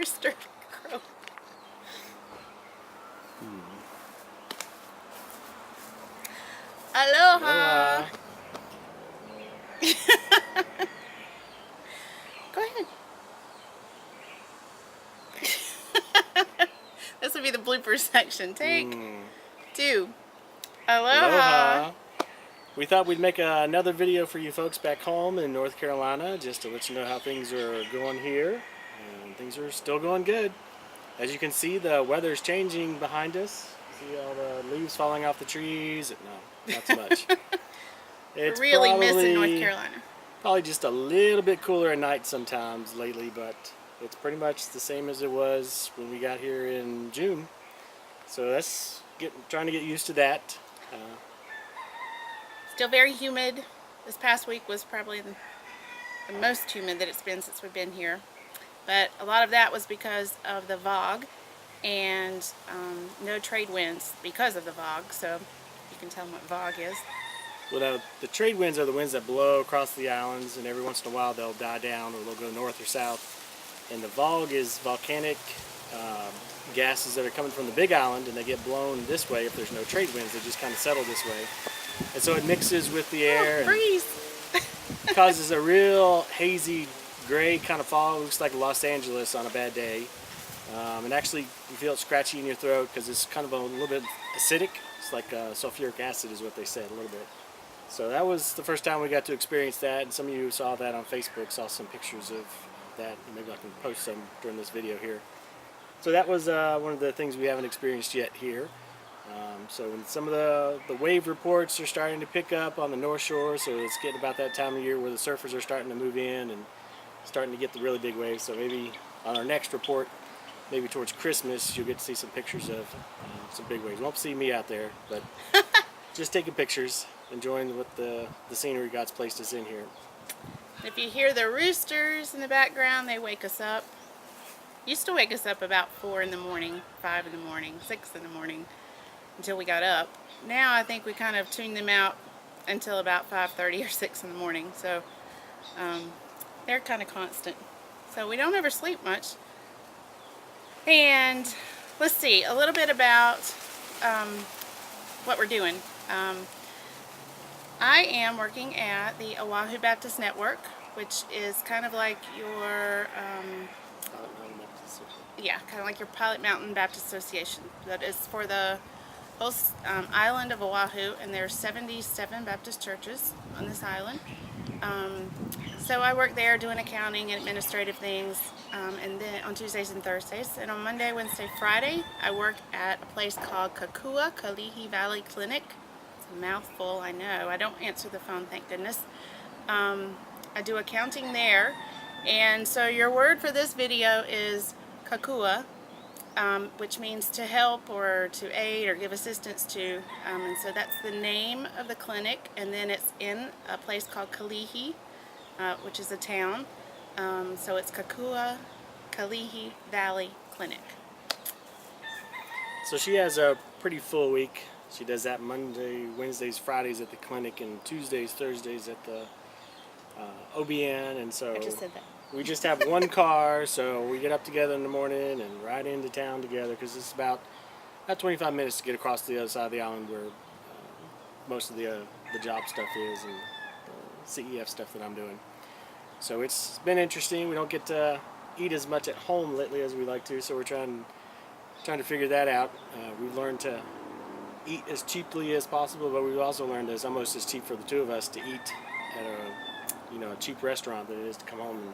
rooster crow. Aloha. Go ahead. This would be the blooper section. Take 2. Aloha. Aloha. We thought we'd make another video for you folks back home in North Carolina, just to let you know how things are going here. And things are still going good. As you can see, the weather's changing behind us. See all the leaves falling off the trees? No, not so much. It's We're really missing North Carolina. Probably just a little bit cooler at night sometimes lately, but it's pretty much the same as it was when we got here in June. So that's trying to get used to that. Still very humid. This past week was probably the most humid that it's been since we've been here. But a lot of that was because of the VOG and no trade winds because of the VOG. So you can tell them what VOG is. Well, the trade winds are the winds that blow across the islands, and every once in a while they'll die down or they'll go north or south. And the VOG is volcanic gases that are coming from the Big Island, and they get blown this way if there's no trade winds. They just kind of settle this way. And so it mixes with the air and causes a real hazy gray kind of fog. It looks like Los Angeles on a bad day. And actually you feel it scratchy in your throat because it's kind of a little bit acidic. It's like sulfuric acid is what they said, a little bit. So that was the first time we got to experience that, and some of you saw that on Facebook, saw some pictures of that. Maybe I can post some during this video here. So that was one of the things we haven't experienced yet here. So when some of the wave reports are starting to pick up on the North Shore, so it's getting about that time of year where the surfers are starting to move in and starting to get the really big waves. So maybe on our next report, maybe towards Christmas, you'll get to see some pictures of some big waves. You won't see me out there, but just taking pictures, enjoying what the scenery God's placed us in here. If you hear the roosters in the background, they wake us up. Used to wake us up about 4 in the morning, 5 in the morning, 6 in the morning until we got up. Now I think we kind of tune them out until about 5:30 or 6 in the morning. So they're kind of constant. So we don't ever sleep much. And let's see a little bit about what we're doing. I am working at the Oahu Baptist Network, which is kind of like your kind of like your Pilot Mountain Baptist Association. That is for the whole island of Oahu, and there's 77 Baptist churches on this island. So I work there doing accounting and administrative things, and then on Tuesdays and Thursdays. And on Monday, Wednesday, Friday, I work at a place called Kakua Kalihi Valley Clinic. It's a mouthful, I know. I don't answer the phone, thank goodness. I do accounting there. And so your word for this video is Kakua, which means to help or to aid or give assistance to. And so that's the name of the clinic, and then it's in a place called Kalihi, which is a town. So it's Kakua Kalihi Valley Clinic. So she has a pretty full week. She does that Monday, Wednesdays, Fridays at the clinic, and Tuesdays, Thursdays at the OBN. And so I just said that. we just have one car, so we get up together in the morning and ride into town together, because it's about 25 minutes to get across to the other side of the island where most of the job stuff is, and the CEF stuff that I'm doing. So it's been interesting. We don't get to eat as much at home lately as we like to, so we're trying to figure that out. We've learned to eat as cheaply as possible, but we've also learned that it's almost as cheap for the two of us to eat at a cheap restaurant than it is to come home and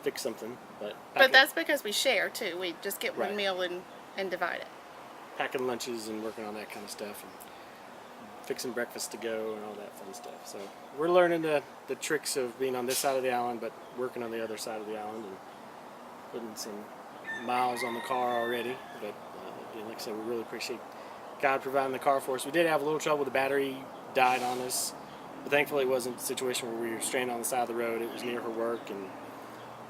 fix something. But that's because we share too. We just get one meal and divide it. Packing lunches and working on that kind of stuff, and fixing breakfast to go and all that fun stuff. So we're learning the tricks of being on this side of the island, but working on the other side of the island, and putting some miles on the car already. But again, like I said, we really appreciate God providing the car for us. We did have a little trouble. The battery died on us, but thankfully it wasn't a situation where we were stranded on the side of the road. It was near her work, and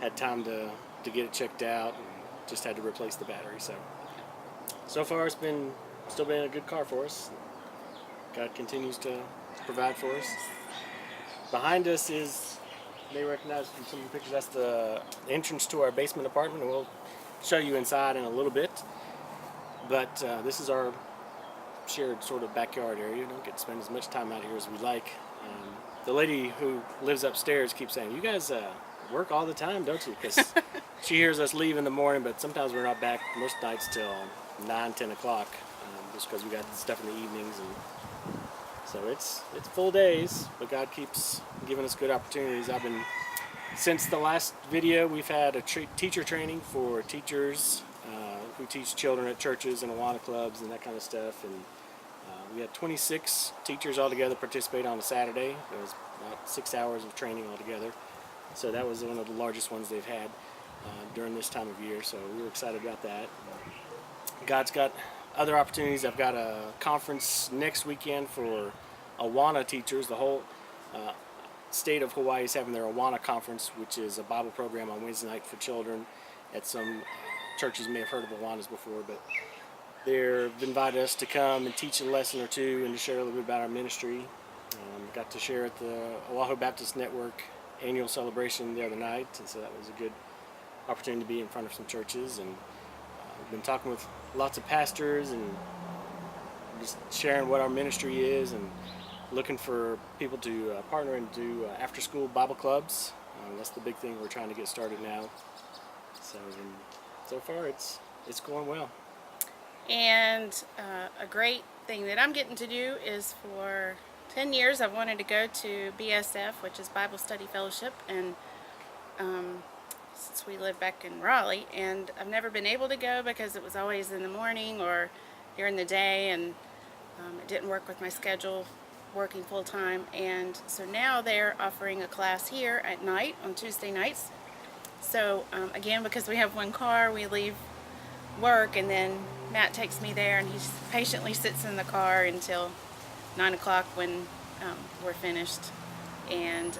had time to get it checked out, and just had to replace the battery. So far it's still been a good car for us. God continues to provide for us. Behind us is, you may recognize from some of the pictures, that's the entrance to our basement apartment. We'll show you inside in a little bit. But this is our shared sort of backyard area. We don't get to spend as much time out here as we like. The lady who lives upstairs keeps saying, "You guys work all the time, don't you?" Because she hears us leave in the morning, but sometimes we're not back most nights till 9, 10 o'clock, just because we got stuff in the evenings, and so it's full days. But God keeps giving us good opportunities. Since the last video, we've had a teacher training for teachers who teach children at churches and Awana clubs and that kind of stuff, and we had 26 teachers altogether participate on a Saturday. It was about 6 hours of training altogether. So that was one of the largest ones they've had during this time of year. So we were excited about that. God's got other opportunities. I've got a conference next weekend for Awana teachers. The whole state of Hawaii is having their Awana conference, which is a Bible program on Wednesday night for children. At some churches may have heard of Awanas before, but they've invited us to come and teach a lesson or two and to share a little bit about our ministry. Got to share at the Oahu Baptist Network annual celebration the other night, and so that was a good opportunity to be in front of some churches. And we've been talking with lots of pastors and just sharing what our ministry is and looking for people to partner and do after-school Bible clubs. That's the big thing we're trying to get started now. So far it's going well. And a great thing that I'm getting to do is for 10 years I've wanted to go to BSF, which is Bible Study Fellowship, and since we live back in Raleigh, and I've never been able to go because it was always in the morning or during the day, and it didn't work with my schedule working full-time. And so now they're offering a class here at night on Tuesday nights. So again, because we have one car, we leave work and then Matt takes me there, and he patiently sits in the car until 9 o'clock when we're finished. And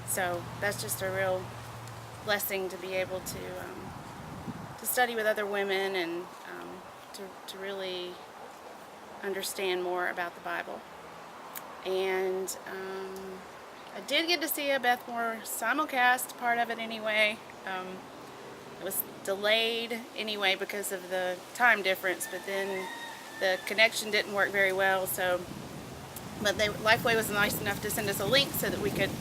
so that's just a real blessing to be able to study with other women and to really understand more about the Bible. And I did get to see a Beth Moore simulcast, part of it anyway. It was delayed anyway because of the time difference, but then the connection didn't work very well. But Lifeway was nice enough to send us a link so that we could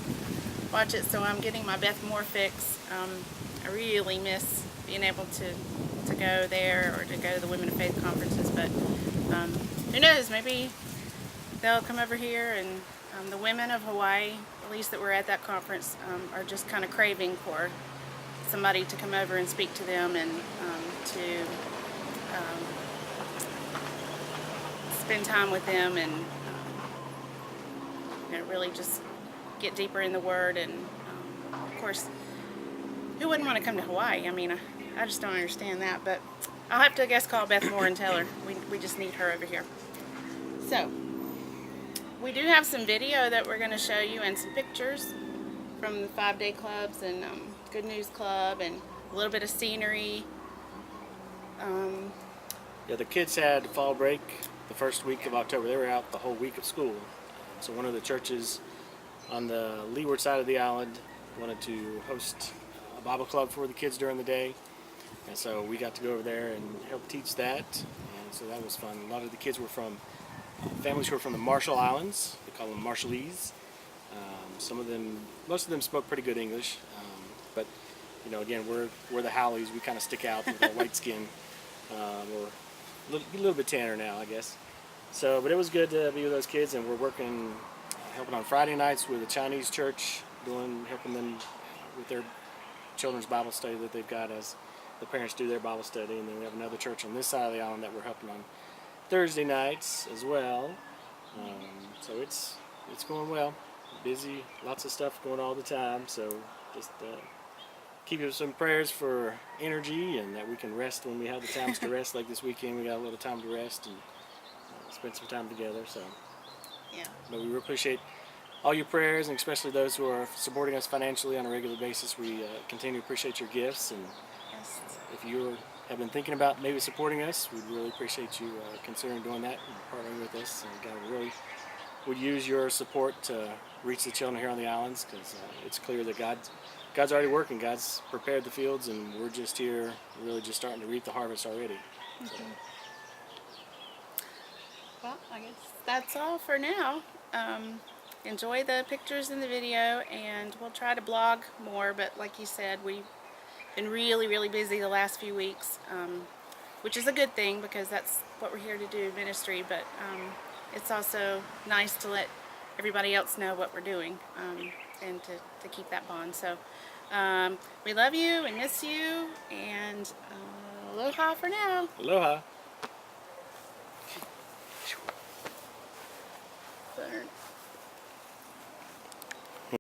watch it. So I'm getting my Beth Moore fix. I really miss being able to go there or to go to the Women of Faith conferences. But who knows? Maybe they'll come over here, and the women of Hawaii, at least that were at that conference, are just kind of craving for somebody to come over and speak to them and to spend time with them and really just get deeper in the Word. And of course, who wouldn't want to come to Hawaii? I mean, I just don't understand that, but I'll have to, I guess, call Beth Moore and tell her we just need her over here. So we do have some video that we're going to show you and some pictures from the 5-day clubs and Good News Club and a little bit of scenery. Yeah, the kids had fall break the first week of October. They were out the whole week of school. So one of the churches on the leeward side of the island wanted to host a Bible club for the kids during the day. And so we got to go over there and help teach that. And so that was fun. A lot of the kids were from families who are from the Marshall Islands. They call them Marshallese. Most of them spoke pretty good English. But, again, we're the Howleys. We kind of stick out with our white skin. We're a little bit tanner now, I guess. So, but it was good to be with those kids, and we're helping on Friday nights with a Chinese church, helping them with their children's Bible study that they've got as the parents do their Bible study. And then we have another church on this side of the island that we're helping on Thursday nights as well. So it's going well. Busy, lots of stuff going all the time. So just keep us some prayers for energy and that we can rest when we have the times to rest. Like this weekend, we got a little time to rest and spend some time together. So Yeah. But we really appreciate all your prayers, and especially those who are supporting us financially on a regular basis. We continue to appreciate your gifts, and Yes. if you have been thinking about maybe supporting us, we'd really appreciate you considering doing that and partnering with us. And God really would use your support to reach the children here on the islands, because it's clear that God God's already working. God's prepared the fields, and we're just here, really just starting to reap the harvest already. So. Well, I guess that's all for now. Enjoy the pictures in the video, and we'll try to blog more, but like you said, we've been really, really busy the last few weeks, which is a good thing because that's what we're here to do, ministry, but it's also nice to let everybody else know what we're doing, and to keep that bond. So we love you and miss you, and aloha for now. Aloha. Burn.